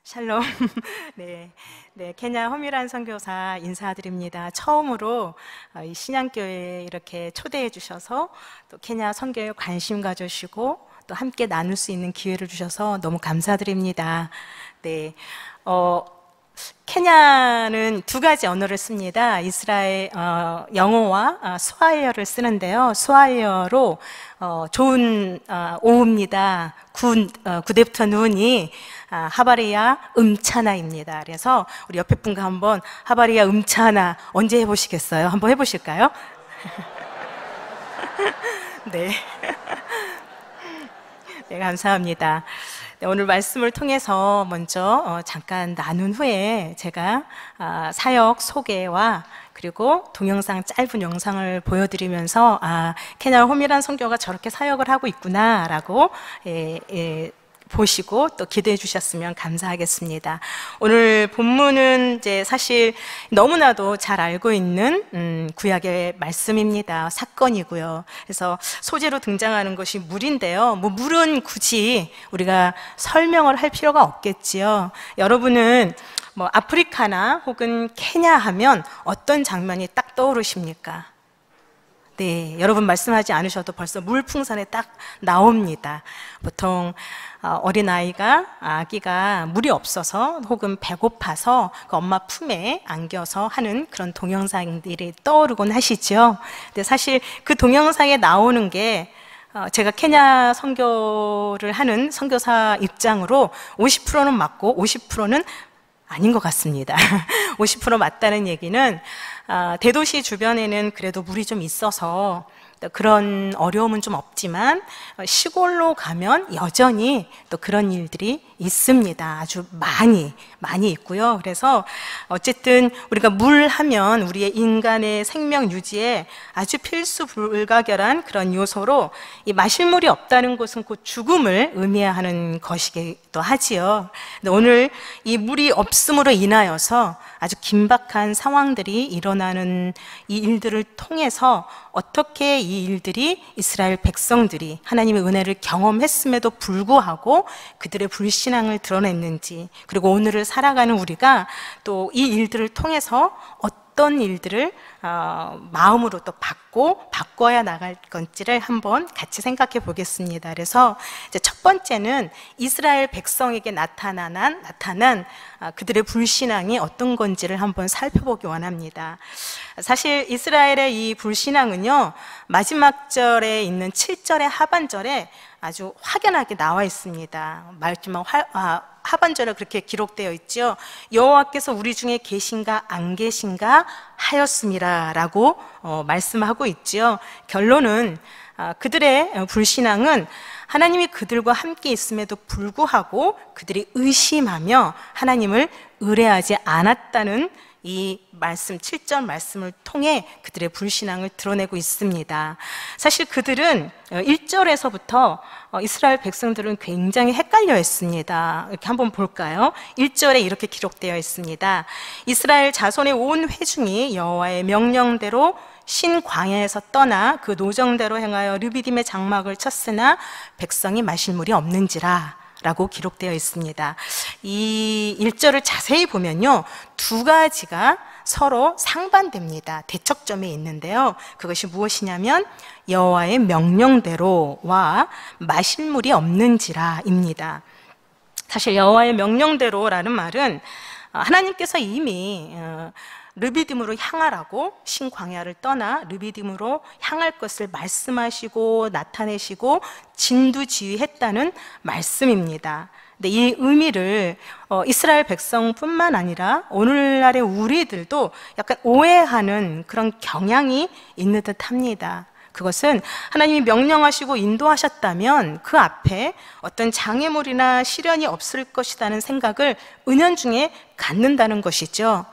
샬롬. 네, 네, 케냐 허미란 선교사 인사드립니다. 처음으로 이 신양교회에 이렇게 초대해 주셔서 또 케냐 선교에 관심 가져주시고 또 함께 나눌 수 있는 기회를 주셔서 너무 감사드립니다. 네, 케냐는 두 가지 언어를 씁니다. 이스라엘 영어와 스와히어를 쓰는데요. 스와히어로 좋은 오후입니다. 구대부터 눈이 하바리야 음차나입니다. 그래서 우리 옆에 분과 한번 하바리야 음차나 언제 해보시겠어요? 한번 해보실까요? 네. 네, 감사합니다. 네, 오늘 말씀을 통해서 먼저 잠깐 나눈 후에 제가 사역 소개와 그리고 동영상 짧은 영상을 보여드리면서 케냐 홈이란 선교가 저렇게 사역을 하고 있구나라고 보시고 또 기대해 주셨으면 감사하겠습니다. 오늘 본문은 이제 사실 너무나도 잘 알고 있는 구약의 말씀입니다. 사건이고요. 그래서 소재로 등장하는 것이 물인데요. 뭐 물은 굳이 우리가 설명을 할 필요가 없겠지요. 여러분은 뭐 아프리카나 혹은 케냐 하면 어떤 장면이 딱 떠오르십니까? 네, 여러분 말씀하지 않으셔도 벌써 물풍선에 딱 나옵니다. 보통 어린아이가, 아기가 물이 없어서 혹은 배고파서 그 엄마 품에 안겨서 하는 그런 동영상들이 떠오르곤 하시죠. 근데 사실 그 동영상에 나오는 게 제가 케냐 선교를 하는 선교사 입장으로 50%는 맞고 50%는 아닌 것 같습니다. 50% 맞다는 얘기는 대도시 주변에는 그래도 물이 좀 있어서 그런 어려움은 좀 없지만 시골로 가면 여전히 또 그런 일들이 있습니다. 아주 많이 있고요. 그래서 어쨌든 우리가 물 하면 우리의 인간의 생명 유지에 아주 필수 불가결한 그런 요소로 이 마실 물이 없다는 것은 곧 죽음을 의미하는 것이기도 하지요. 근데 오늘 이 물이 없음으로 인하여서 아주 긴박한 상황들이 일어나는 이 일들을 통해서 어떻게 이 일들이 이스라엘 백성들이 하나님의 은혜를 경험했음에도 불구하고 그들의 불신앙을 드러냈는지, 그리고 오늘을 살아가는 우리가 또 이 일들을 통해서 어떤 일들을 마음으로 또 바꿔야 나갈 건지를 한번 같이 생각해 보겠습니다. 그래서 이제 첫 번째는 이스라엘 백성에게 나타난 그들의 불신앙이 어떤 건지를 한번 살펴보기 원합니다. 사실 이스라엘의 이 불신앙은요, 마지막 절에 있는 7절의 하반절에 아주 확연하게 나와 있습니다. 마지막 하반절에 그렇게 기록되어 있죠. 여호와께서 우리 중에 계신가 안 계신가 하였습니다 라고 말씀하고 있죠. 결론은 그들의 불신앙은 하나님이 그들과 함께 있음에도 불구하고 그들이 의심하며 하나님을 의뢰하지 않았다는 이 말씀, 7절 말씀을 통해 그들의 불신앙을 드러내고 있습니다. 사실 그들은 1절에서부터 이스라엘 백성들은 굉장히 헷갈려 했습니다. 이렇게 한번 볼까요? 1절에 이렇게 기록되어 있습니다. 이스라엘 자손의 온 회중이 여호와의 명령대로 신 광야에서 떠나 그 노정대로 행하여 르비딤의 장막을 쳤으나 백성이 마실 물이 없는지라 라고 기록되어 있습니다. 이 1절을 자세히 보면요, 두 가지가 서로 상반됩니다. 대척점에 있는데요, 그것이 무엇이냐면 여호와의 명령대로와 마실 물이 없는지라입니다. 사실 여호와의 명령대로라는 말은 하나님께서 이미 르비딤으로 향하라고 신광야를 떠나 르비딤으로 향할 것을 말씀하시고 나타내시고 진두지휘했다는 말씀입니다. 근데 이 의미를 이스라엘 백성뿐만 아니라 오늘날의 우리들도 약간 오해하는 그런 경향이 있는 듯합니다. 그것은 하나님이 명령하시고 인도하셨다면 그 앞에 어떤 장애물이나 시련이 없을 것이라는 생각을 은연중에 갖는다는 것이죠.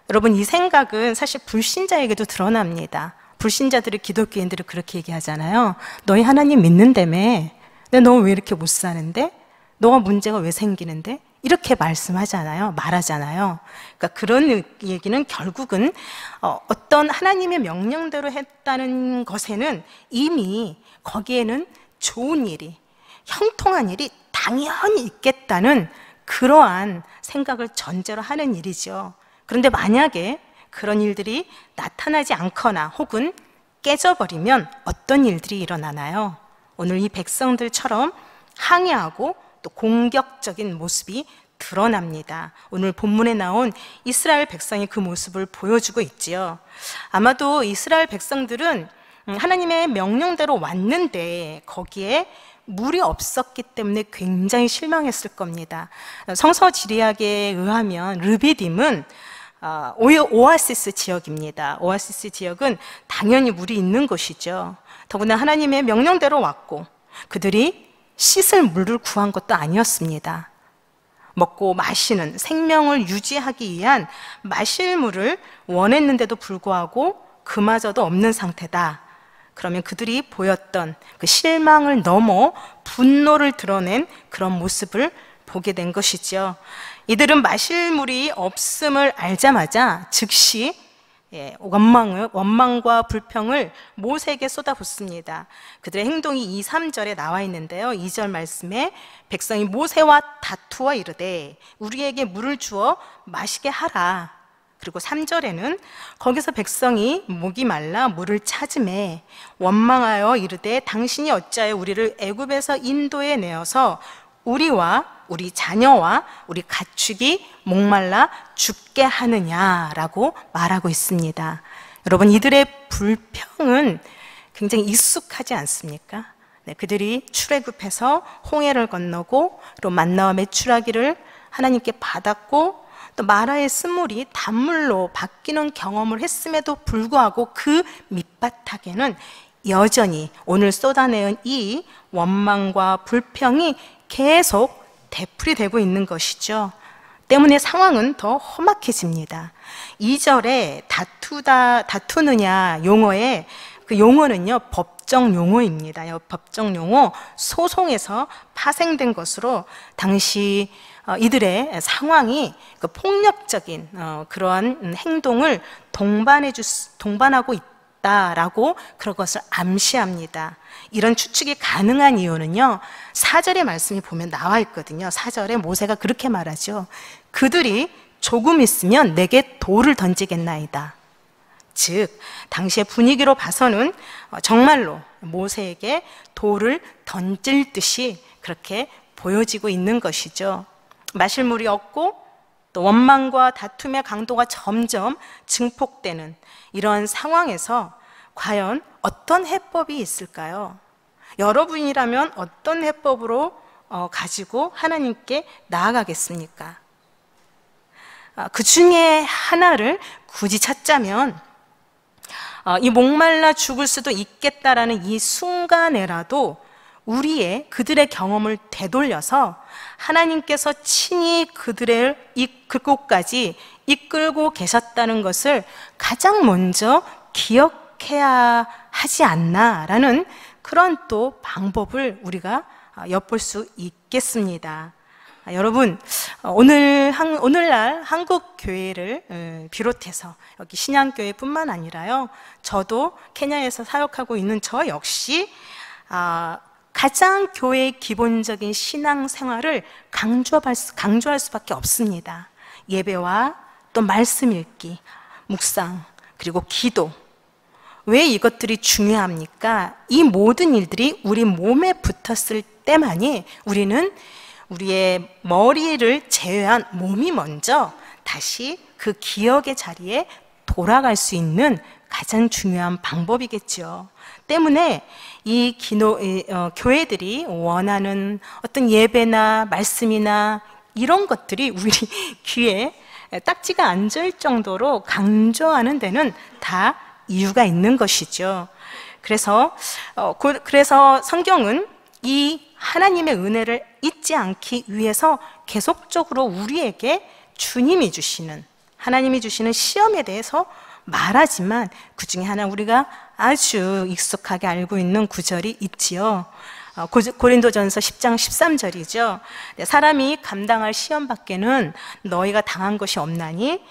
여러분, 이 생각은 사실 불신자에게도 드러납니다. 불신자들이 기독교인들이 그렇게 얘기하잖아요. 너희 하나님 믿는다며? 근데 너 왜 이렇게 못 사는데? 너가 문제가 왜 생기는데? 이렇게 말하잖아요. 그러니까 그런 얘기는 결국은 어떤 하나님의 명령대로 했다는 것에는 이미 거기에는 좋은 일이, 형통한 일이 당연히 있겠다는 그러한 생각을 전제로 하는 일이죠. 그런데 만약에 그런 일들이 나타나지 않거나 혹은 깨져버리면 어떤 일들이 일어나나요? 오늘 이 백성들처럼 항의하고 또 공격적인 모습이 드러납니다. 오늘 본문에 나온 이스라엘 백성이 그 모습을 보여주고 있지요. 아마도 이스라엘 백성들은 하나님의 명령대로 왔는데 거기에 물이 없었기 때문에 굉장히 실망했을 겁니다. 성서 지리학에 의하면 르비딤은 오아시스 지역입니다. 오아시스 지역은 당연히 물이 있는 곳이죠. 더구나 하나님의 명령대로 왔고 그들이 씻을 물을 구한 것도 아니었습니다. 먹고 마시는 생명을 유지하기 위한 마실 물을 원했는데도 불구하고 그마저도 없는 상태다. 그러면 그들이 보였던 그 실망을 넘어 분노를 드러낸 그런 모습을 보게 된 것이죠. 이들은 마실 물이 없음을 알자마자 즉시 원망과 불평을 모세에게 쏟아붓습니다. 그들의 행동이 2, 3절에 나와 있는데요. 2절 말씀에 백성이 모세와 다투어 이르되 우리에게 물을 주어 마시게 하라. 그리고 3절에는 거기서 백성이 목이 말라 물을 찾음에 원망하여 이르되 당신이 어찌하여 우리를 애굽에서 인도에 내어서 우리와 우리 자녀와 우리 가축이 목말라 죽게 하느냐라고 말하고 있습니다. 여러분, 이들의 불평은 굉장히 익숙하지 않습니까? 네, 그들이 출애굽해서 홍해를 건너고 또 만나와 메추라기를 하나님께 받았고 또 마라의 쓴물이 단물로 바뀌는 경험을 했음에도 불구하고 그 밑바닥에는 여전히 오늘 쏟아내은 이 원망과 불평이 계속 되풀이되고 있는 것이죠. 때문에 상황은 더 험악해집니다. 2절에 다투느냐 용어에 그 용어는요 법정 용어입니다. 법정 용어 소송에서 파생된 것으로 당시 이들의 상황이 그 폭력적인 그러한 행동을 동반하고 있다라고 그런 것을 암시합니다. 이런 추측이 가능한 이유는요 4절의 말씀이 보면 나와 있거든요. 4절에 모세가 그렇게 말하죠. 그들이 조금 있으면 내게 돌을 던지겠나이다. 즉 당시의 분위기로 봐서는 정말로 모세에게 돌을 던질 듯이 그렇게 보여지고 있는 것이죠. 마실 물이 없고 또 원망과 다툼의 강도가 점점 증폭되는 이러한 상황에서 과연 어떤 해법이 있을까요? 여러분이라면 어떤 해법으로 가지고 하나님께 나아가겠습니까? 그 중에 하나를 굳이 찾자면 이 목말라 죽을 수도 있겠다라는 이 순간에라도 그들의 경험을 되돌려서 하나님께서 친히 그들을 그곳까지 이끌고 계셨다는 것을 가장 먼저 기억해야 하지 않나라는 그런 또 방법을 우리가 엿볼 수 있겠습니다. 여러분, 오늘날 한국 교회를 비롯해서 여기 신양교회뿐만 아니라요, 저도 케냐에서 사역하고 있는 저 역시 가장 교회의 기본적인 신앙생활을 강조할 수밖에 없습니다. 예배와 또 말씀 읽기, 묵상, 그리고 기도. 왜 이것들이 중요합니까? 이 모든 일들이 우리 몸에 붙었을 때만이 우리는 우리의 머리를 제외한 몸이 먼저 다시 그 기억의 자리에 돌아갈 수 있는 가장 중요한 방법이겠죠. 때문에 교회들이 원하는 어떤 예배나 말씀이나 이런 것들이 우리 귀에 딱지가 앉을 정도로 강조하는 데는 다 이유가 있는 것이죠. 그래서 성경은 이 하나님의 은혜를 잊지 않기 위해서 계속적으로 우리에게 하나님이 주시는 시험에 대해서 말하지만 그 중에 하나 우리가 아주 익숙하게 알고 있는 구절이 있지요. 고린도전서 10장 13절이죠. 사람이 감당할 시험 밖에는 너희가 당한 것이 없나니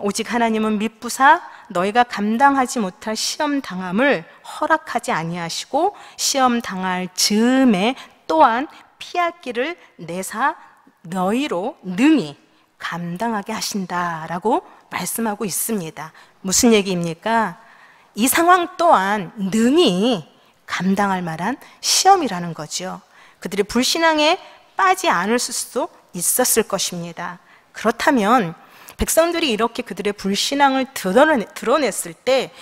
오직 하나님은 미쁘사 너희가 감당하지 못할 시험 당함을 허락하지 아니하시고 시험 당할 즈음에 또한 피할 길을 내사 너희로 능히 감당하게 하신다라고 말씀하고 있습니다. 무슨 얘기입니까? 이 상황 또한 능히 감당할 만한 시험이라는 거죠. 그들이 불신앙에 빠지 않을 수도 있었을 것입니다. 그렇다면 백성들이 이렇게 그들의 불신앙을 드러냈을 때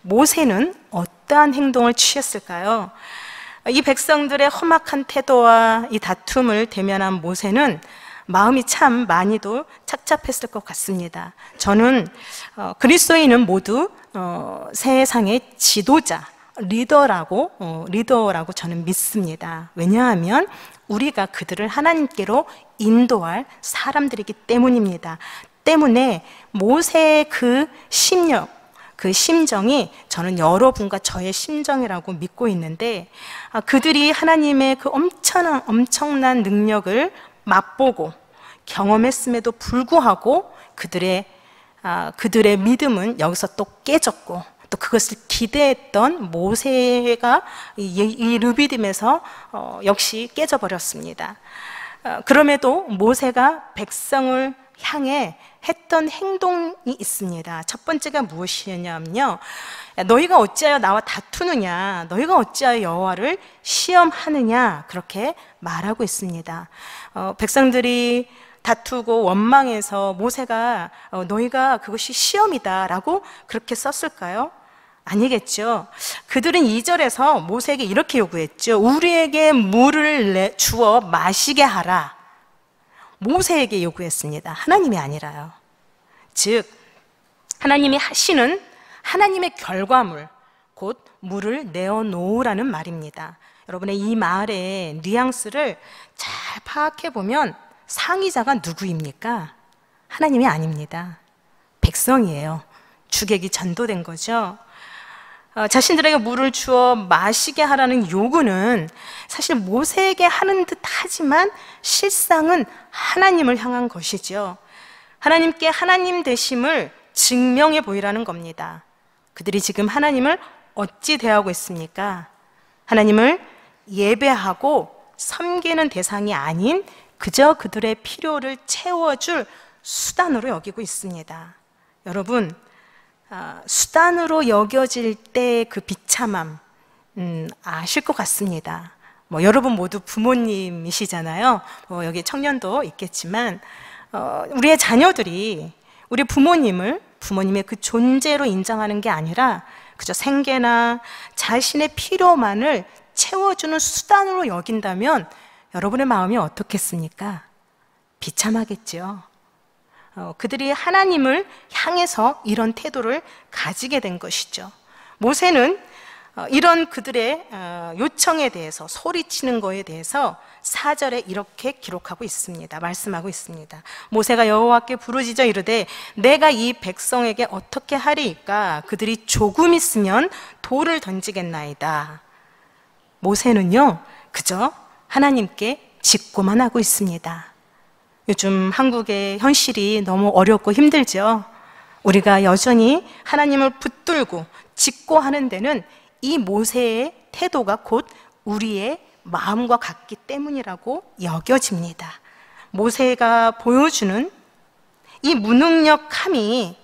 모세는 어떠한 행동을 취했을까요? 이 백성들의 험악한 태도와 이 다툼을 대면한 모세는 마음이 참 많이도 착잡했을 것 같습니다. 저는 그리스도인은 모두 세상의 지도자, 리더라고 저는 믿습니다. 왜냐하면 우리가 그들을 하나님께로 인도할 사람들이기 때문입니다. 때문에 모세의 그 심정이 저는 여러분과 저의 심정이라고 믿고 있는데, 그들이 하나님의 그 엄청난 능력을 맛보고 경험했음에도 불구하고 그들의 믿음은 여기서 또 깨졌고, 또 그것을 기대했던 모세가 이 르비딤에서 역시 깨져버렸습니다. 그럼에도 모세가 백성을 향해 했던 행동이 있습니다. 첫 번째가 무엇이냐면요, 너희가 어찌하여 나와 다투느냐, 너희가 어찌하여 여호와를 시험하느냐, 그렇게 말하고 있습니다. 백성들이 다투고 원망해서 모세가 너희가 그것이 시험이다 라고 그렇게 썼을까요? 아니겠죠. 그들은 2절에서 모세에게 이렇게 요구했죠. 우리에게 물을 주어 마시게 하라. 모세에게 요구했습니다. 하나님이 아니라요. 즉 하나님이 하시는 하나님의 결과물, 곧 물을 내어놓으라는 말입니다. 여러분의 이 말의 뉘앙스를 잘 파악해 보면 상의자가 누구입니까? 하나님이 아닙니다. 백성이에요. 주객이 전도된 거죠. 자신들에게 물을 주어 마시게 하라는 요구는 사실 모세에게 하는 듯 하지만 실상은 하나님을 향한 것이죠. 하나님께 하나님 되심을 증명해 보이라는 겁니다. 그들이 지금 하나님을 어찌 대하고 있습니까? 하나님을 예배하고 섬기는 대상이 아닌 그저 그들의 필요를 채워줄 수단으로 여기고 있습니다. 여러분, 수단으로 여겨질 때 그 비참함 아실 것 같습니다. 여러분 모두 부모님이시잖아요. 여기 청년도 있겠지만 우리의 자녀들이 우리 부모님의 그 존재로 인정하는 게 아니라 그저 생계나 자신의 필요만을 채워주는 수단으로 여긴다면 여러분의 마음이 어떻겠습니까? 비참하겠죠. 그들이 하나님을 향해서 이런 태도를 가지게 된 것이죠. 모세는 이런 그들의 요청에 대해서, 소리치는 거에 대해서 4절에 이렇게 기록하고 있습니다. 말씀하고 있습니다. 모세가 여호와께 부르짖어 이르되 내가 이 백성에게 어떻게 하리이까? 그들이 조금 있으면 돌을 던지겠나이다. 모세는요 그저 하나님께 직고만 하고 있습니다. 요즘 한국의 현실이 너무 어렵고 힘들죠. 우리가 여전히 하나님을 붙들고 직고하는 데는 이 모세의 태도가 곧 우리의 마음과 같기 때문이라고 여겨집니다. 모세가 보여주는 이 무능력함이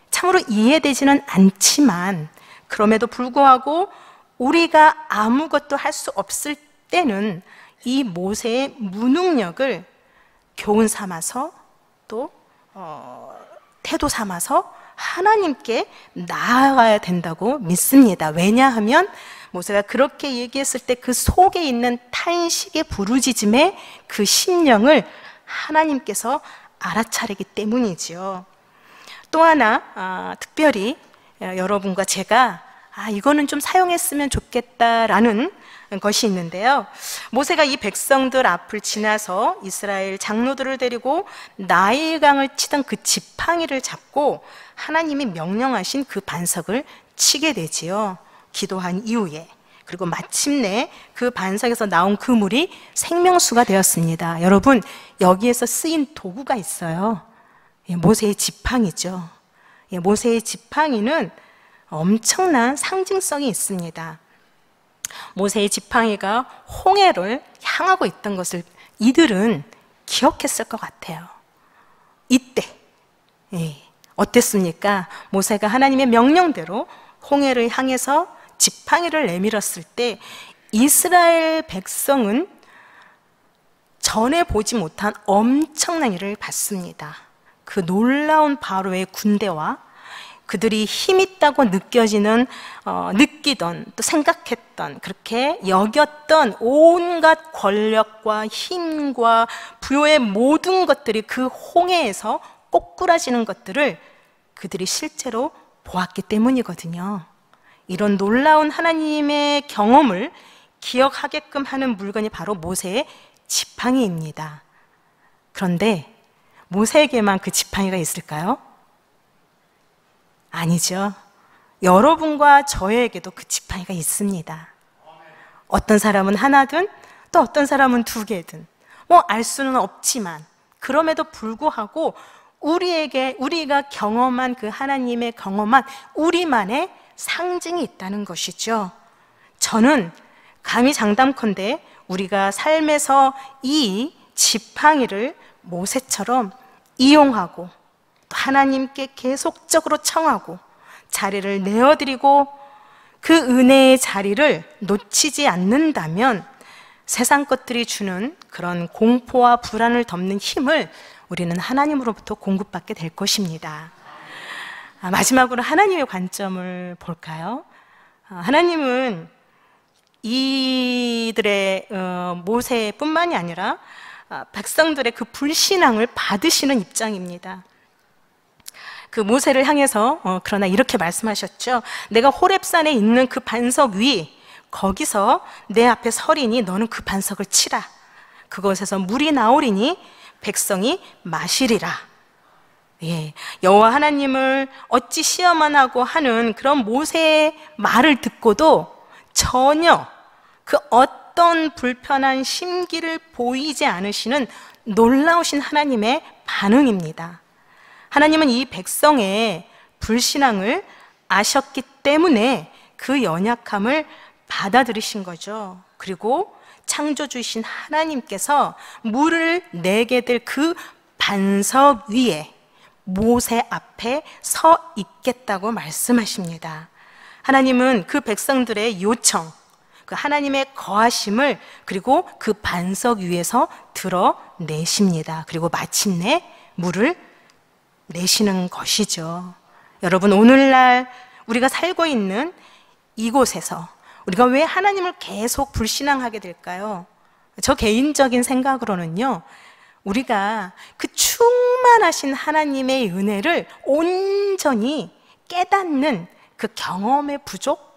참으로 이해되지는 않지만 그럼에도 불구하고 우리가 아무것도 할 수 없을 때는 이 모세의 무능력을 교훈 삼아서 또 태도 삼아서 하나님께 나아가야 된다고 믿습니다. 왜냐하면 모세가 그렇게 얘기했을 때 그 속에 있는 탄식의 부르짖음의 그 심령을 하나님께서 알아차리기 때문이지요. 또 하나 특별히 여러분과 제가 이거는 좀 사용했으면 좋겠다라는 것이 있는데요. 모세가 이 백성들 앞을 지나서 이스라엘 장로들을 데리고 나일강을 치던 그 지팡이를 잡고 하나님이 명령하신 그 반석을 치게 되지요. 기도한 이후에. 그리고 마침내 그 반석에서 나온 그 물이 생명수가 되었습니다. 여러분, 여기에서 쓰인 도구가 있어요. 모세의 지팡이죠. 모세의 지팡이는 엄청난 상징성이 있습니다. 모세의 지팡이가 홍해를 향하고 있던 것을 이들은 기억했을 것 같아요. 이때 어땠습니까? 모세가 하나님의 명령대로 홍해를 향해서 지팡이를 내밀었을 때 이스라엘 백성은 전에 보지 못한 엄청난 일을 봤습니다. 그 놀라운 바로의 군대와 그들이 힘있다고 느끼던 또 생각했던, 그렇게 여겼던 온갖 권력과 힘과 부여의 모든 것들이 그 홍해에서 꼬꾸라지는 것들을 그들이 실제로 보았기 때문이거든요. 이런 놀라운 하나님의 경험을 기억하게끔 하는 물건이 바로 모세의 지팡이입니다. 그런데 모세에게만 그 지팡이가 있을까요? 아니죠. 여러분과 저에게도 그 지팡이가 있습니다. 어떤 사람은 하나든 또 어떤 사람은 두 개든 알 수는 없지만, 그럼에도 불구하고 우리가 경험한 그 하나님의 경험한 우리만의 상징이 있다는 것이죠. 저는 감히 장담컨대 우리가 삶에서 이 지팡이를 모세처럼 이용하고 또 하나님께 계속적으로 청하고 자리를 내어드리고 그 은혜의 자리를 놓치지 않는다면 세상 것들이 주는 그런 공포와 불안을 덮는 힘을 우리는 하나님으로부터 공급받게 될 것입니다. 마지막으로 하나님의 관점을 볼까요? 하나님은 이들의 모세뿐만이 아니라 백성들의 그 불신앙을 받으시는 입장입니다. 그 모세를 향해서 그러나 이렇게 말씀하셨죠. 내가 호렙산에 있는 그 반석 위, 거기서 내 앞에 서리니 너는 그 반석을 치라. 그것에서 물이 나오리니 백성이 마시리라. 여호와 하나님을 어찌 시험만 하고 하는 그런 모세의 말을 듣고도 전혀 그 어떤 불편한 심기를 보이지 않으시는 놀라우신 하나님의 반응입니다. 하나님은 이 백성의 불신앙을 아셨기 때문에 그 연약함을 받아들이신 거죠. 그리고 창조주이신 하나님께서 물을 내게 될 그 반석 위에 모세 앞에 서 있겠다고 말씀하십니다. 하나님은 그 백성들의 요청, 그 하나님의 거하심을 그리고 그 반석 위에서 드러내십니다. 그리고 마침내 물을 내시는 것이죠. 여러분, 오늘날 우리가 살고 있는 이곳에서 우리가 왜 하나님을 계속 불신앙하게 될까요? 저 개인적인 생각으로는요, 우리가 그 충만하신 하나님의 은혜를 온전히 깨닫는 그 경험의 부족,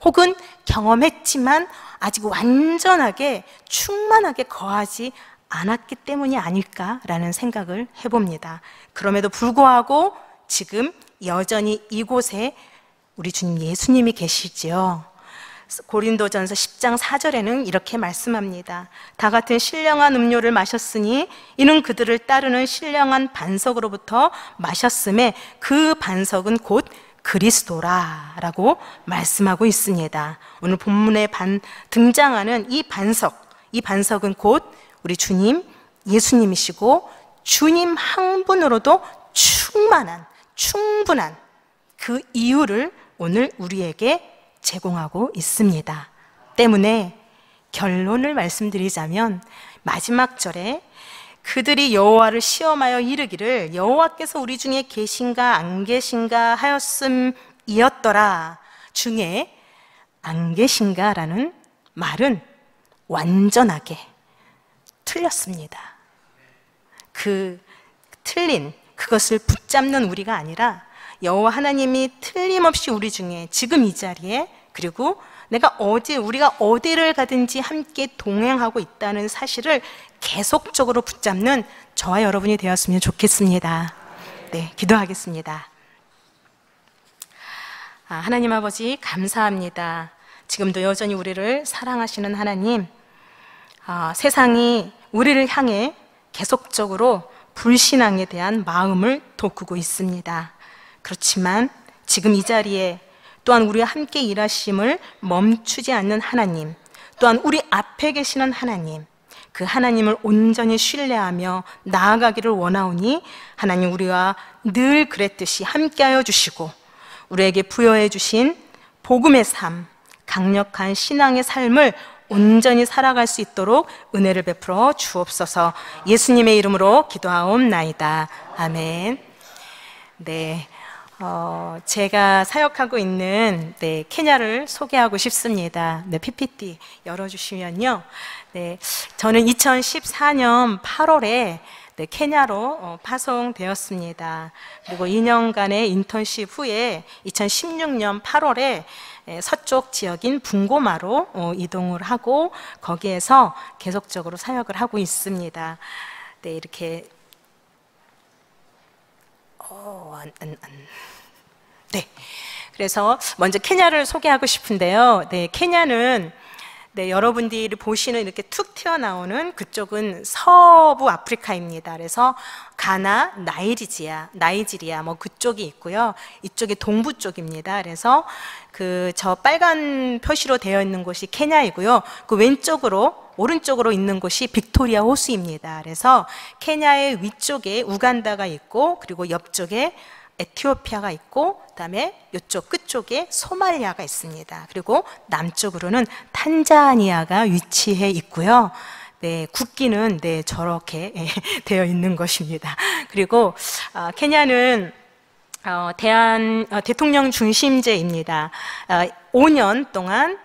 혹은 경험했지만 아직 완전하게 충만하게 거하지 않았기 때문이 아닐까라는 생각을 해봅니다. 그럼에도 불구하고 지금 여전히 이곳에 우리 주님 예수님이 계시지요. 고린도전서 10장 4절에는 이렇게 말씀합니다. 다 같은 신령한 음료를 마셨으니 이는 그들을 따르는 신령한 반석으로부터 마셨음에 그 반석은 곧 그리스도라 라고 말씀하고 있습니다. 오늘 본문에 등장하는 이 반석은 곧 우리 주님 예수님이시고, 주님 한 분으로도 충분한 그 이유를 오늘 우리에게 제공하고 있습니다. 때문에 결론을 말씀드리자면 마지막 절에 그들이 여호와를 시험하여 이르기를 여호와께서 우리 중에 계신가 안 계신가 하였음이었더라 중에 안 계신가라는 말은 완전하게 틀렸습니다. 그 틀린 그것을 붙잡는 우리가 아니라 여호와 하나님이 틀림없이 우리 중에 지금 이 자리에, 그리고 우리가 어디를 가든지 함께 동행하고 있다는 사실을 계속적으로 붙잡는 저와 여러분이 되었으면 좋겠습니다. 네, 기도하겠습니다. 하나님 아버지 감사합니다. 지금도 여전히 우리를 사랑하시는 하나님, 세상이 우리를 향해 계속적으로 불신앙에 대한 마음을 돋구고 있습니다. 그렇지만 지금 이 자리에 또한 우리와 함께 일하심을 멈추지 않는 하나님, 또한 우리 앞에 계시는 하나님, 그 하나님을 온전히 신뢰하며 나아가기를 원하오니 하나님 우리와 늘 그랬듯이 함께하여 주시고 우리에게 부여해 주신 복음의 삶, 강력한 신앙의 삶을 온전히 살아갈 수 있도록 은혜를 베풀어 주옵소서. 예수님의 이름으로 기도하옵나이다. 아멘. 네, 제가 사역하고 있는 케냐를 소개하고 싶습니다. 네, PPT 열어주시면요. 네, 저는 2014년 8월에 케냐로 파송되었습니다. 그리고 2년간의 인턴십 후에 2016년 8월에 서쪽 지역인 붕고마로 이동을 하고 거기에서 계속적으로 사역을 하고 있습니다. 네, 이렇게 네, 그래서 먼저 케냐를 소개하고 싶은데요. 네, 케냐는 여러분들이 보시는 이렇게 툭 튀어나오는 그쪽은 서부 아프리카입니다. 그래서 가나, 나이지리아 뭐 그쪽이 있고요. 이쪽이 동부 쪽입니다. 그래서 저 빨간 표시로 되어 있는 곳이 케냐이고요. 그 오른쪽으로 있는 곳이 빅토리아 호수입니다. 그래서 케냐의 위쪽에 우간다가 있고 그리고 옆쪽에 에티오피아가 있고 그다음에 이쪽 끝쪽에 소말리아가 있습니다. 그리고 남쪽으로는 탄자니아가 위치해 있고요. 네, 국기는 저렇게 되어 있는 것입니다. 그리고 케냐는 대통령 중심제입니다. 5년 동안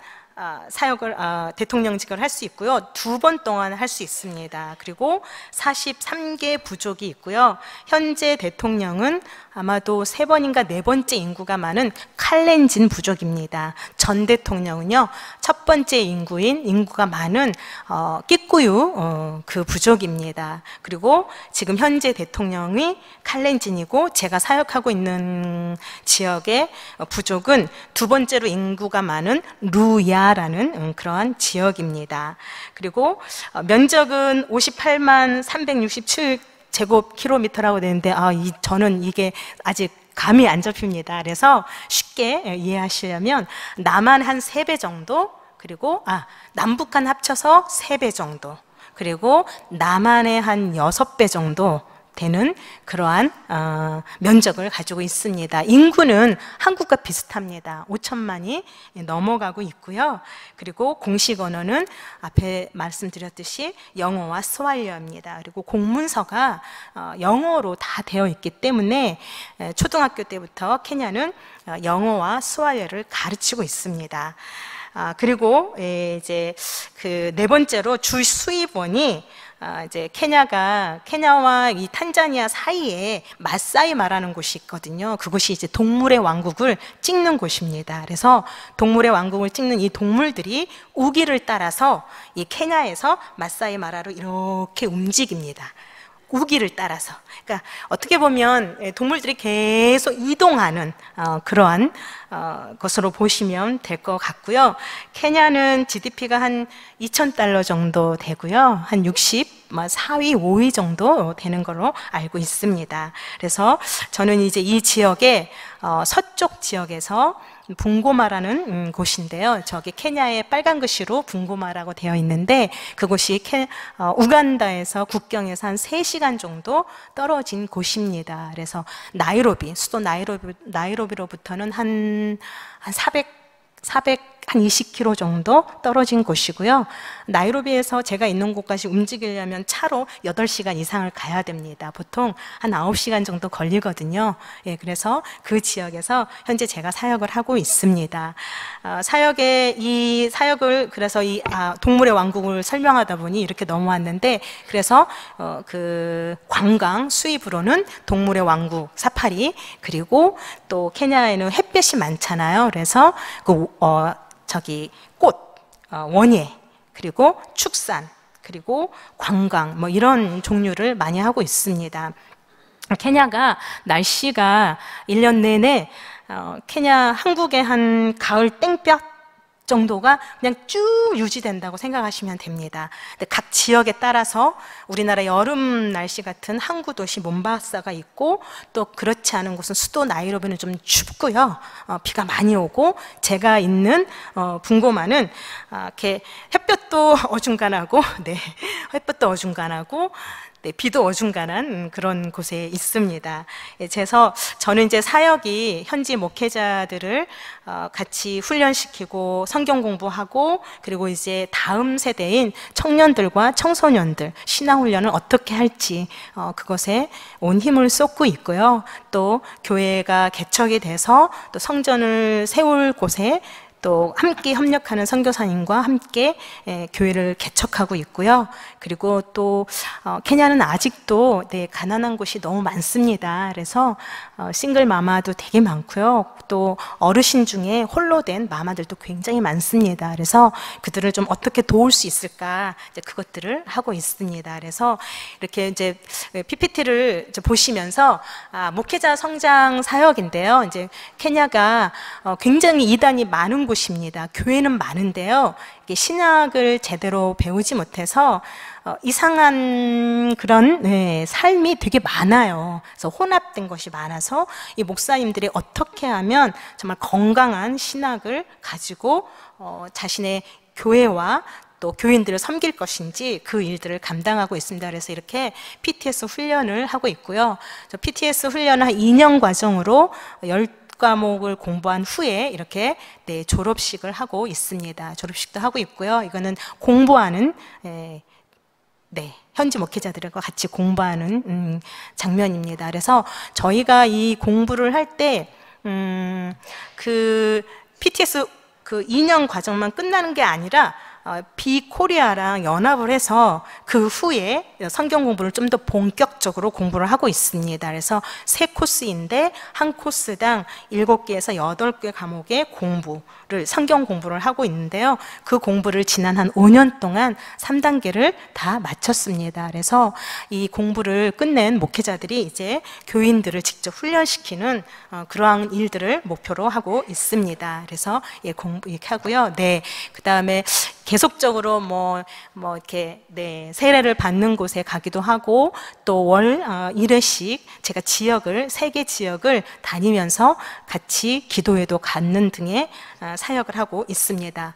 사역을 대통령직을 할 수 있고요. 2번 동안 할 수 있습니다. 그리고 43개 부족이 있고요. 현재 대통령은 아마도 3번인가 4번째 인구가 많은 칼렌진 부족입니다. 전 대통령은요, 첫 번째 인구가 많은 끼꾸유 그 부족입니다. 그리고 지금 현재 대통령이 칼렌진이고 제가 사역하고 있는 지역의 부족은 2번째로 인구가 많은 루야라는 그러한 지역입니다. 그리고 면적은 58만 367 제곱킬로미터라고 되는데 저는 이게 아직 감이 안 잡힙니다. 그래서 쉽게 이해하시려면 남한 한 3배 정도, 그리고 남북한 합쳐서 3배 정도, 그리고 남한의 한 6배 정도 되는 그러한 면적을 가지고 있습니다. 인구는 한국과 비슷합니다. 5천만이 넘어가고 있고요. 그리고 공식 언어는 앞에 말씀드렸듯이 영어와 스왈리어입니다. 그리고 공문서가 영어로 다 되어 있기 때문에 초등학교 때부터 케냐는 영어와 스왈리어를 가르치고 있습니다. 그리고 이제 그 4번째로 주 수입원이 이제 케냐와 이 탄자니아 사이에 마사이 마라는 곳이 있거든요. 그곳이 이제 동물의 왕국을 찍는 곳입니다. 그래서 동물의 왕국을 찍는 이 동물들이 우기를 따라서 이 케냐에서 마사이 마라로 이렇게 움직입니다. 우기를 따라서. 그러니까 어떻게 보면 동물들이 계속 이동하는 그러한 것으로 보시면 될 것 같고요. 케냐는 GDP가 한 2,000달러 정도 되고요. 한 4위, 5위 정도 되는 걸로 알고 있습니다. 그래서 저는 이제 이 지역의 서쪽 지역에서 붕고마라는 곳인데요. 저기 케냐의 빨간 글씨로 붕고마라고 되어 있는데 그곳이 우간다에서 국경에서 한 3시간 정도 떨어진 곳입니다. 그래서 수도 나이로비로부터는 한 20km 정도 떨어진 곳이고요. 나이로비에서 제가 있는 곳까지 움직이려면 차로 8시간 이상을 가야 됩니다. 보통 한 9시간 정도 걸리거든요. 예, 그래서 그 지역에서 현재 제가 사역을 하고 있습니다. 그래서 이 동물의 왕국을 설명하다 보니 이렇게 넘어왔는데, 그래서 그 관광 수입으로는 동물의 왕국 사파리, 그리고 또 케냐에는 햇볕이 많잖아요. 그래서 꽃, 원예, 그리고 축산, 그리고 관광, 뭐 이런 종류를 많이 하고 있습니다. 케냐가 날씨가 1년 내내 한국의 한 가을 땡볕 정도가 그냥 쭉 유지된다고 생각하시면 됩니다. 근데 각 지역에 따라서 우리나라 여름 날씨 같은 항구 도시 몬바사가 있고, 또 그렇지 않은 곳은 수도 나이로비는 좀 춥고요. 비가 많이 오고, 제가 있는 분고마는 이렇게 햇볕도 어중간하고, 네, 햇볕도 어중간하고, 네, 비도 어중간한 그런 곳에 있습니다. 그래서 저는 이제 사역이 현지 목회자들을 같이 훈련시키고 성경 공부하고, 그리고 이제 다음 세대인 청년들과 청소년들 신앙 훈련을 어떻게 할지 그것에 온 힘을 쏟고 있고요. 또 교회가 개척이 돼서 또 성전을 세울 곳에 또 함께 협력하는 선교사님과 함께 교회를 개척하고 있고요. 그리고 또 케냐는 아직도 가난한 곳이 너무 많습니다. 그래서 싱글 마마도 되게 많고요. 또 어르신 중에 홀로 된 마마들도 굉장히 많습니다. 그래서 그들을 좀 어떻게 도울 수 있을까, 이제 그것들을 하고 있습니다. 그래서 이렇게 이제 PPT를 보시면서 목회자 성장 사역인데요. 이제 케냐가 굉장히 이단이 많은 곳입니다. 교회는 많은데요. 이게 신학을 제대로 배우지 못해서 이상한 그런 삶이 되게 많아요. 그래서 혼합된 것이 많아서 이 목사님들이 어떻게 하면 정말 건강한 신학을 가지고 자신의 교회와 또 교인들을 섬길 것인지 그 일들을 감당하고 있습니다. 그래서 이렇게 PTS 훈련을 하고 있고요. 저 PTS 훈련을 한 2년 과정으로 10과목을 공부한 후에 이렇게 졸업식을 하고 있습니다. 졸업식도 하고 있고요. 이거는 공부하는 현지 목회자들과 같이 공부하는 장면입니다. 그래서 저희가 이 공부를 할 때 그 PTS 그 2년 과정만 끝나는 게 아니라 비코리아랑 연합을 해서 그 후에 성경 공부를 좀 더 본격적으로 공부를 하고 있습니다. 그래서 3코스인데 한 코스당 7개에서 8개 과목의 공부를, 성경 공부를 하고 있는데요. 그 공부를 지난 한 5년 동안 3단계를 다 마쳤습니다. 그래서 이 공부를 끝낸 목회자들이 이제 교인들을 직접 훈련시키는 그러한 일들을 목표로 하고 있습니다. 그래서 공부 이렇게 하고요. 그 다음에 계속적으로 이렇게 세례를 받는 곳에 가기도 하고, 또 월 1회씩 제가 지역을 3개 지역을 다니면서 같이 기도회도 갖는 등의 사역을 하고 있습니다.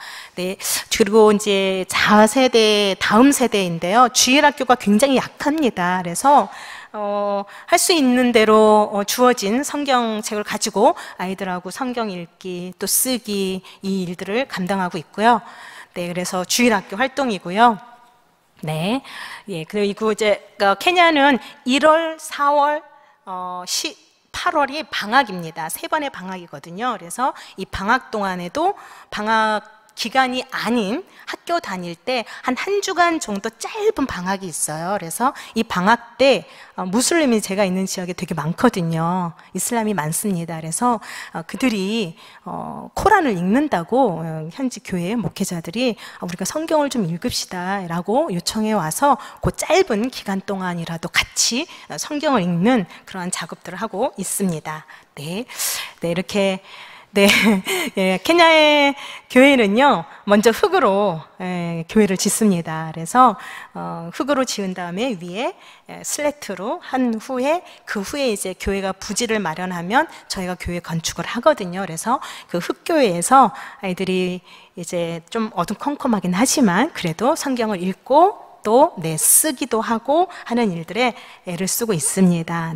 그리고 이제 자세대 다음 세대인데요. 주일학교가 굉장히 약합니다. 그래서 할 수 있는 대로 주어진 성경책을 가지고 아이들하고 성경 읽기 또 쓰기, 이 일들을 감당하고 있고요. 그래서 주일학교 활동이고요. 그리고 이제 케냐는 1월, 4월, 8월이 방학입니다. 3번의 방학이거든요. 그래서 이 방학 동안에도 방학 기간이 아닌 학교 다닐 때 한 주간 정도 짧은 방학이 있어요. 그래서 이 방학 때 무슬림이 제가 있는 지역에 되게 많거든요. 이슬람이 많습니다. 그래서 그들이 코란을 읽는다고 현지 교회 목회자들이 우리가 성경을 좀 읽읍시다 라고 요청해 와서 그 짧은 기간 동안이라도 같이 성경을 읽는 그러한 작업들을 하고 있습니다. 이렇게 케냐의 교회는요, 먼저 흙으로 교회를 짓습니다. 그래서 흙으로 지은 다음에 위에 슬래트로 한 후에, 그 후에 이제 교회가 부지를 마련하면 저희가 교회 건축을 하거든요. 그래서 그 흙교회에서 아이들이 이제 좀 어두컴컴하긴 하지만 그래도 성경을 읽고 또 쓰기도 하고 하는 일들에 애를 쓰고 있습니다.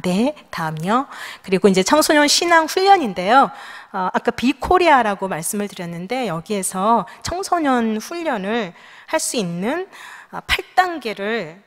다음요. 그리고 이제 청소년 신앙 훈련인데요. 아까 비코리아라고 말씀을 드렸는데 여기에서 청소년 훈련을 할 수 있는 8단계를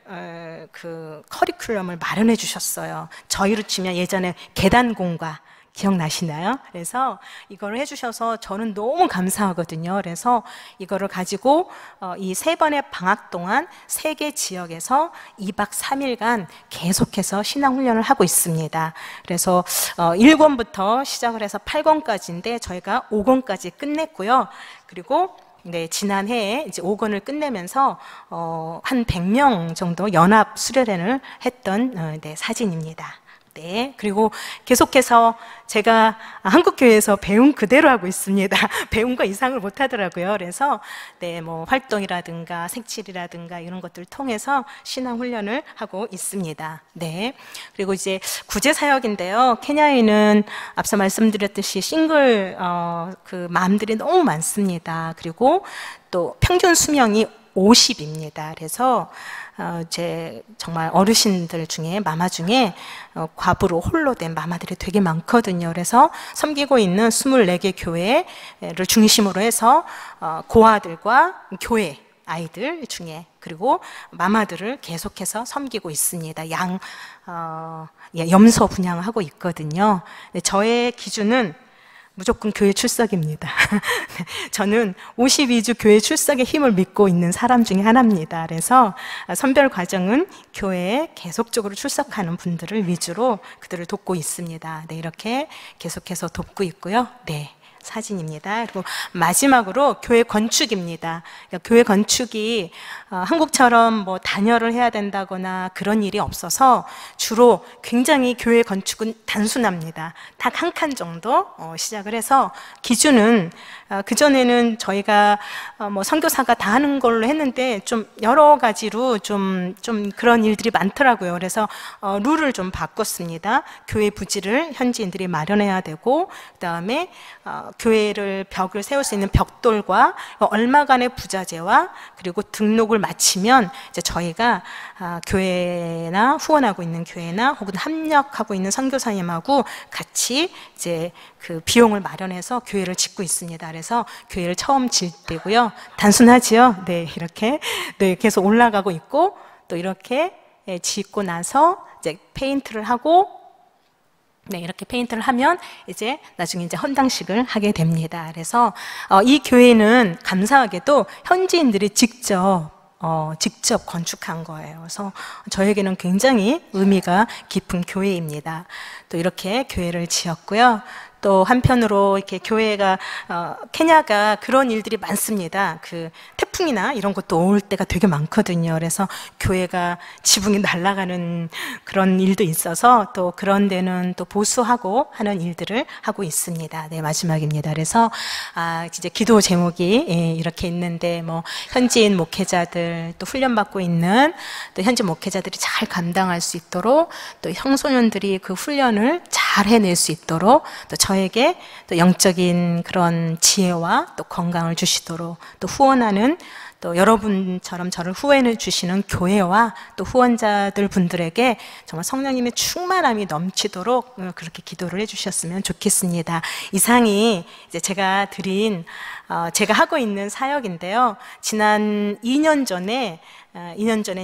그 커리큘럼을 마련해 주셨어요. 저희로 치면 예전에 계단공과 기억나시나요? 그래서 이걸 해주셔서 저는 너무 감사하거든요. 그래서 이거를 가지고 이 3번의 방학 동안 3개 지역에서 2박 3일간 계속해서 신앙훈련을 하고 있습니다. 그래서 1권부터 시작을 해서 8권까지인데 저희가 5권까지 끝냈고요. 그리고 지난해에 이제 5권을 끝내면서 한 100명 정도 연합 수련회를 했던 사진입니다. 네. 그리고 계속해서 제가 한국 교회에서 배운 그대로 하고 있습니다. 배운 거 이상을 못 하더라고요. 그래서 네, 뭐 활동이라든가 색칠이라든가 이런 것들을 통해서 신앙 훈련을 하고 있습니다. 네. 그리고 이제 구제 사역인데요. 케냐에는 앞서 말씀드렸듯이 싱글 그 맘들이 너무 많습니다. 그리고 또 평균 수명이 50입니다. 그래서 제 정말 어르신들 중에 마마 중에 과부로 홀로 된 마마들이 되게 많거든요. 그래서 섬기고 있는 24개 교회를 중심으로 해서 고아들과 교회 아이들 중에 그리고 마마들을 계속해서 섬기고 있습니다. 염소 분양하고 있거든요. 저의 기준은 무조건 교회 출석입니다. 저는 52주 교회 출석의 힘을 믿고 있는 사람 중에 하나입니다. 그래서 선별 과정은 교회에 계속적으로 출석하는 분들을 위주로 그들을 돕고 있습니다. 네, 이렇게 계속해서 돕고 있고요. 네. 사진입니다. 그리고 마지막으로 교회 건축입니다. 교회 건축이 한국처럼 뭐 단열을 해야 된다거나 그런 일이 없어서 주로 굉장히 교회 건축은 단순합니다. 딱 한 칸 정도 시작을 해서 기준은 그전에는 저희가 뭐 선교사가 다 하는 걸로 했는데 좀 여러 가지로 좀 그런 일들이 많더라고요. 그래서 룰을 좀 바꿨습니다. 교회 부지를 현지인들이 마련해야 되고 그다음에 교회를 벽을 세울 수 있는 벽돌과 얼마간의 부자재와 그리고 등록을 마치면 이제 저희가 교회나 후원하고 있는 교회나 혹은 협력하고 있는 선교사님하고 같이 이제 그 비용을 마련해서 교회를 짓고 있습니다. 그래서 교회를 처음 질 때고요. 단순하지요? 네, 이렇게 네, 계속 올라가고 있고 또 이렇게 짓고 나서 이제 페인트를 하고 네, 이렇게 페인트를 하면 이제 나중에 이제 헌당식을 하게 됩니다. 그래서 이 교회는 감사하게도 현지인들이 직접 건축한 거예요. 그래서 저에게는 굉장히 의미가 깊은 교회입니다. 또 이렇게 교회를 지었고요. 또 한편으로 이렇게 교회가 케냐가 그런 일들이 많습니다. 그 태풍이나 이런 것도 올 때가 되게 많거든요. 그래서 교회가 지붕이 날아가는 그런 일도 있어서 또 그런 데는 또 보수하고 하는 일들을 하고 있습니다. 네, 마지막입니다. 그래서 이제 기도 제목이 이렇게 있는데 뭐 현지인 목회자들 또 훈련받고 있는 또 현지 목회자들이 잘 감당할 수 있도록 또 청소년들이 그 훈련을 잘 해낼 수 있도록 또 저에게 또 영적인 그런 지혜와 또 건강을 주시도록 또 후원하는 또 여러분처럼 저를 후원해 주시는 교회와 또 후원자들 분들에게 정말 성령님의 충만함이 넘치도록 그렇게 기도를 해주셨으면 좋겠습니다. 이상이 이제 제가 제가 하고 있는 사역인데요. 지난 2년 전에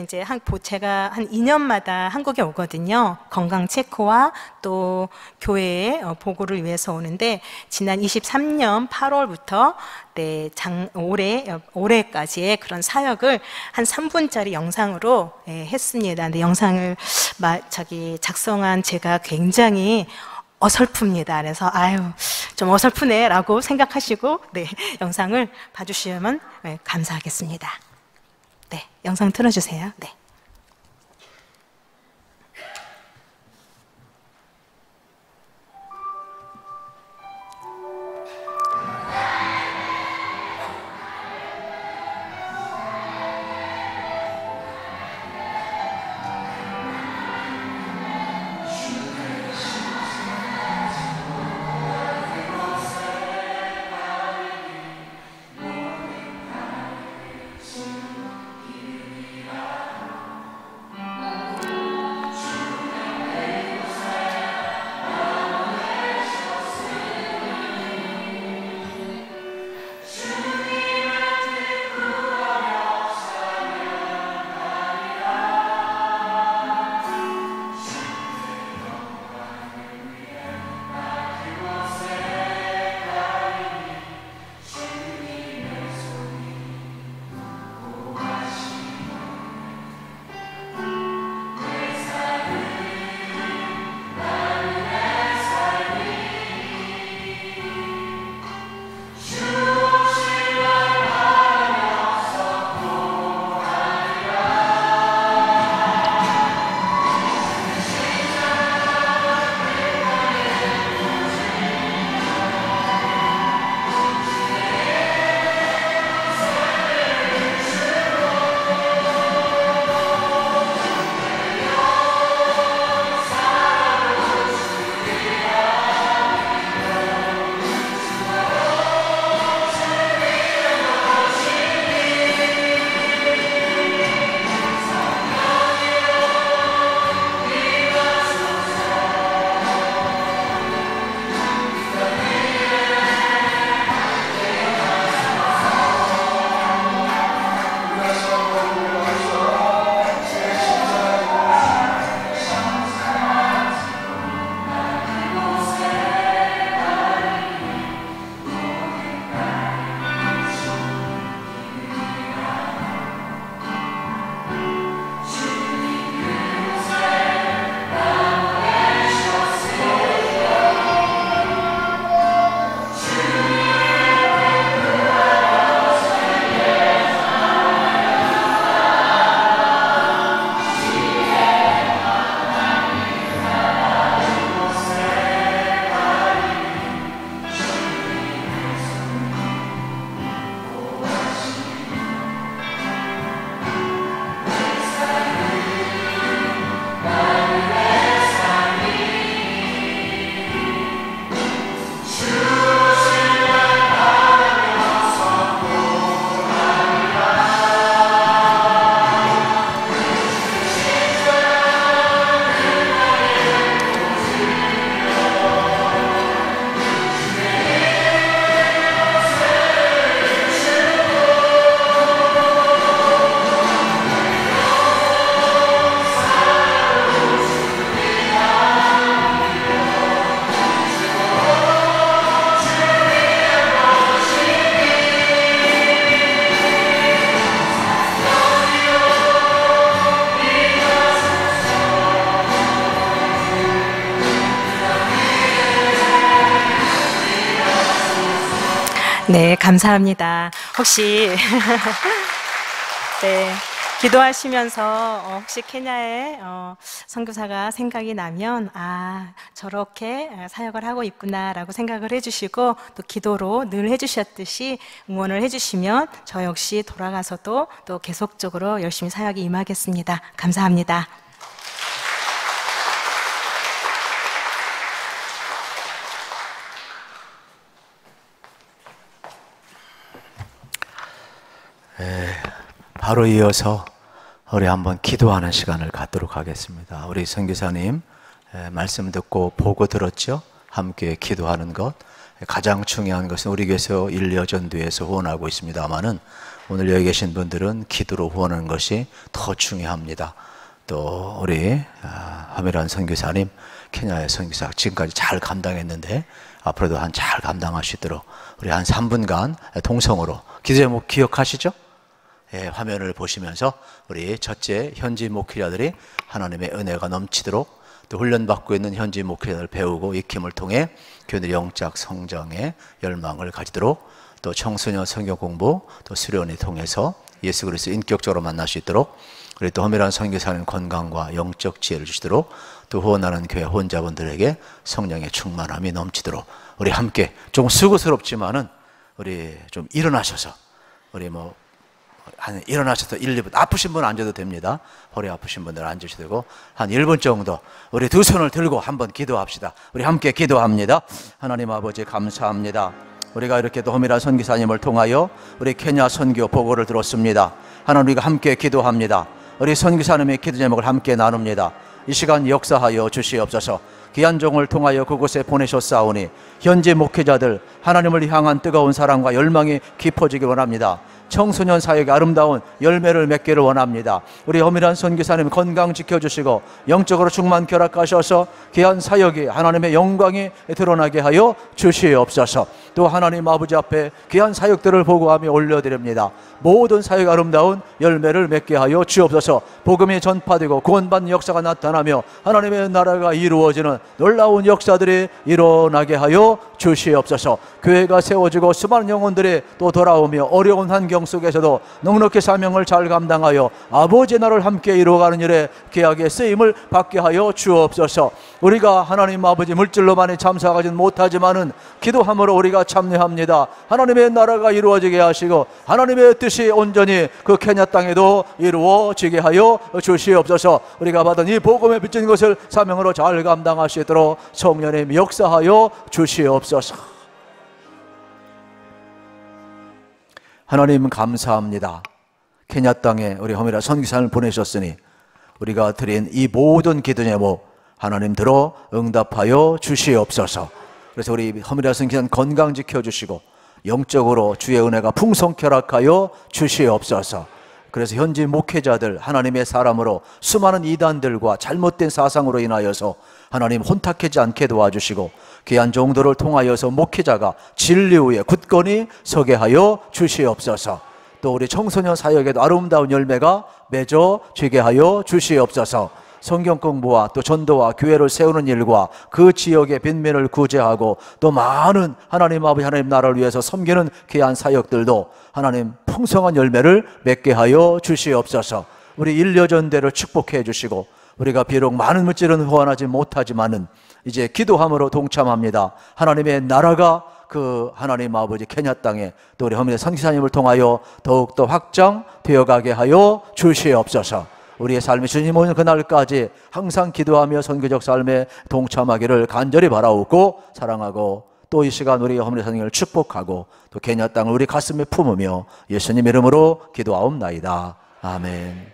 이제 제가 한 2년마다 한국에 오거든요. 건강 체크와 또 교회의 보고를 위해서 오는데 지난 23년 8월부터 네, 올해까지의 그런 사역을 한 3분짜리 영상으로 했습니다. 근데 영상을 작성한 제가 굉장히 어설픕니다. 그래서 좀 어설프네라고 생각하시고 네, 영상을 봐주시면 감사하겠습니다. 네, 영상 틀어주세요. 네. 네, 감사합니다. 혹시 네, 기도하시면서 혹시 케냐의 선교사가 생각이 나면 저렇게 사역을 하고 있구나라고 생각을 해주시고 또 기도로 늘 해주셨듯이 응원을 해주시면 저 역시 돌아가서도 또 계속적으로 열심히 사역에 임하겠습니다. 감사합니다. 바로 이어서 우리 한번 기도하는 시간을 갖도록 하겠습니다. 우리 선교사님 말씀 듣고 보고 들었죠? 함께 기도하는 것. 가장 중요한 것은 우리 교회에서 1년 전도에서 후원하고 있습니다만은 오늘 여기 계신 분들은 기도로 후원하는 것이 더 중요합니다. 또 우리 하메란 선교사님, 케냐의 선교사 지금까지 잘 감당했는데 앞으로도 잘 감당할 수 있도록 우리 한 3분간 동성으로 기도 제목 기억하시죠? 화면을 보시면서 우리 첫째 현지 목회자들이 하나님의 은혜가 넘치도록 또 훈련받고 있는 현지 목회자를 배우고 익힘을 통해 교회들의 영적 성장에 열망을 가지도록 또 청소년 성경 공부 또 수련을 통해서 예수 그리스도 인격적으로 만날 수 있도록 우리 또 허밀한 선교사님 건강과 영적 지혜를 주시도록 또 후원하는 교회 후원자분들에게 성령의 충만함이 넘치도록 우리 함께 좀 수고스럽지만은 우리 좀 일어나셔서 우리 일어나셔서 1, 2분 아프신 분 앉아도 됩니다. 허리 아프신 분들 앉으셔도 되고 한 1분 정도 우리 두 손을 들고 한번 기도합시다. 우리 함께 기도합니다. 하나님 아버지 감사합니다. 우리가 이렇게 또 허미라 선교사님을 통하여 우리 케냐 선교 보고를 들었습니다. 하나님 우리가 함께 기도합니다. 우리 선교사님의 기도 제목을 함께 나눕니다. 이 시간 역사하여 주시옵소서. 귀한 종을 통하여 그곳에 보내셨사오니 현지 목회자들 하나님을 향한 뜨거운 사랑과 열망이 깊어지기 원합니다. 청소년 사역의 아름다운 열매를 맺기를 원합니다. 우리 허밀한 선교사님 건강 지켜주시고 영적으로 충만 결합하셔서 귀한 사역이 하나님의 영광이 드러나게 하여 주시옵소서. 또 하나님 아버지 앞에 귀한 사역들을 보고하며 올려드립니다. 모든 사역 아름다운 열매를 맺게 하여 주옵소서. 복음이 전파되고 구원받는 역사가 나타나며 하나님의 나라가 이루어지는 놀라운 역사들이 일어나게 하여 주시옵소서. 교회가 세워지고 수많은 영혼들이 또 돌아오며 어려운 환경 속에서도 넉넉히 사명을 잘 감당하여 아버지의 나라를 함께 이루어가는 일에 귀하게 쓰임을 받게 하여 주옵소서. 우리가 하나님 아버지 물질로만이 참사하지는 못하지만은 기도함으로 우리가 참여합니다. 하나님의 나라가 이루어지게 하시고 하나님의 뜻이 온전히 그 케냐 땅에도 이루어지게 하여 주시옵소서. 우리가 받은 이 복음에 비친 것을 사명으로 잘 감당할 수 있도록 성령님 역사하여 주시옵소서. 하나님 감사합니다. 케냐 땅에 우리 허미라 선교사를 보내셨으니 우리가 드린 이 모든 기도 제목 하나님 들어 응답하여 주시옵소서. 그래서 우리 허미라 선교사는 건강 지켜주시고 영적으로 주의 은혜가 풍성케 허락하여 주시옵소서. 그래서 현지 목회자들 하나님의 사람으로 수많은 이단들과 잘못된 사상으로 인하여서 하나님 혼탁하지 않게 도와주시고 귀한 종들을 통하여서 목회자가 진리 위에 굳건히 서게 하여 주시옵소서. 또 우리 청소년 사역에도 아름다운 열매가 맺어지게 하여 주시옵소서. 성경 공부와 또 전도와 교회를 세우는 일과 그 지역의 빈민을 구제하고 또 많은 하나님 아버지 하나님 나라를 위해서 섬기는 귀한 사역들도 하나님 풍성한 열매를 맺게 하여 주시옵소서. 우리 1년 전대를 축복해 주시고 우리가 비록 많은 물질은 후원하지 못하지만은 이제 기도함으로 동참합니다. 하나님의 나라가 그 하나님 아버지 케냐 땅에 또 우리 허미의 선교사님을 통하여 더욱더 확장되어 가게 하여 주시옵소서. 우리의 삶이 주님 오는 그날까지 항상 기도하며 선교적 삶에 동참하기를 간절히 바라옵고 사랑하고 또 이 시간 우리 허미의 선교를 축복하고 또 케냐 땅을 우리 가슴에 품으며 예수님 이름으로 기도하옵나이다. 아멘.